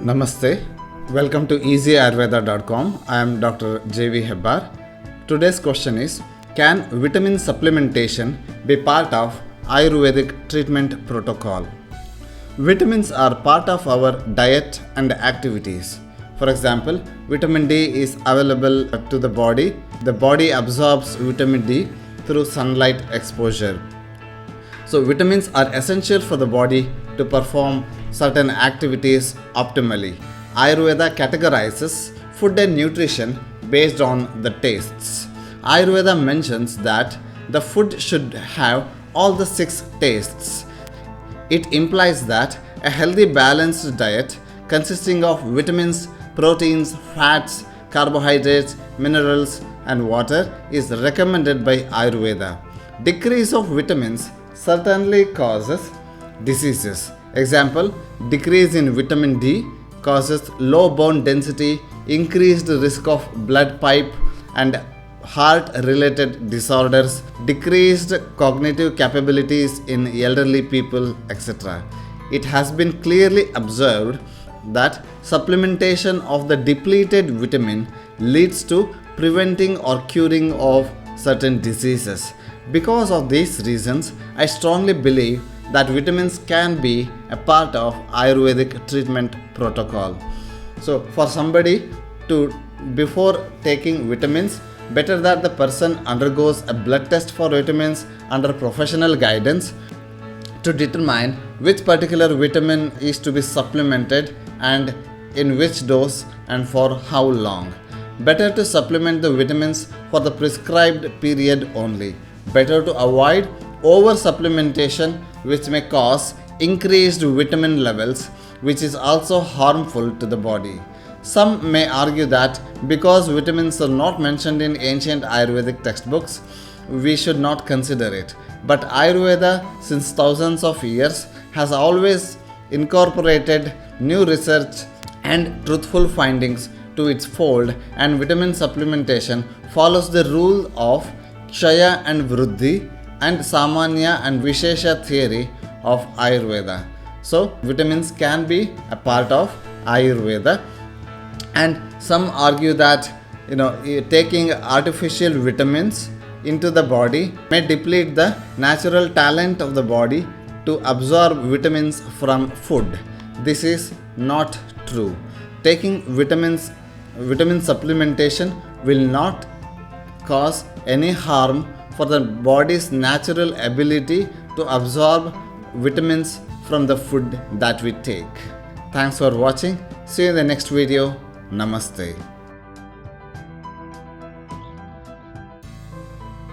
Namaste. Welcome to easyayurveda.com. I am Dr. J.V. Hebbar. Today's question is, can vitamin supplementation be part of Ayurvedic treatment protocol? Vitamins are part of our diet and activities. For example, vitamin D is available to the body. The body absorbs vitamin D through sunlight exposure. So, vitamins are essential for the body to perform certain activities optimally. Ayurveda categorizes food and nutrition based on the tastes. Ayurveda mentions that the food should have all the 6 tastes. It implies that a healthy balanced diet consisting of vitamins, proteins, fats, carbohydrates, minerals and water is recommended by Ayurveda. Decrease of vitamins certainly causes diseases. Example, decrease in vitamin D causes low bone density, increased risk of blood pipe and heart related disorders, decreased cognitive capabilities in elderly people, etc. It has been clearly observed that supplementation of the depleted vitamin leads to preventing or curing of certain diseases. Because of these reasons, I strongly believe that vitamins can be a part of Ayurvedic treatment protocol. So for somebody to, before taking vitamins, better that the person undergoes a blood test for vitamins under professional guidance to determine which particular vitamin is to be supplemented and in which dose and for how long. Better to supplement the vitamins for the prescribed period only. Better to avoid over supplementation, which may cause increased vitamin levels, which is also harmful to the body. Some may argue that because vitamins are not mentioned in ancient Ayurvedic textbooks, we should not consider it. But Ayurveda, since thousands of years, has always incorporated new research and truthful findings to its fold, and vitamin supplementation follows the rule of Kshaya and Vruddhi and Samanya and Vishesha theory of Ayurveda. So, vitamins can be a part of Ayurveda, and some argue that taking artificial vitamins into the body may deplete the natural talent of the body to absorb vitamins from food. This is not true. Taking vitamin supplementation will not cause any harm for the body's natural ability to absorb vitamins from the food that we take. Thanks for watching. See you in the next video. Namaste.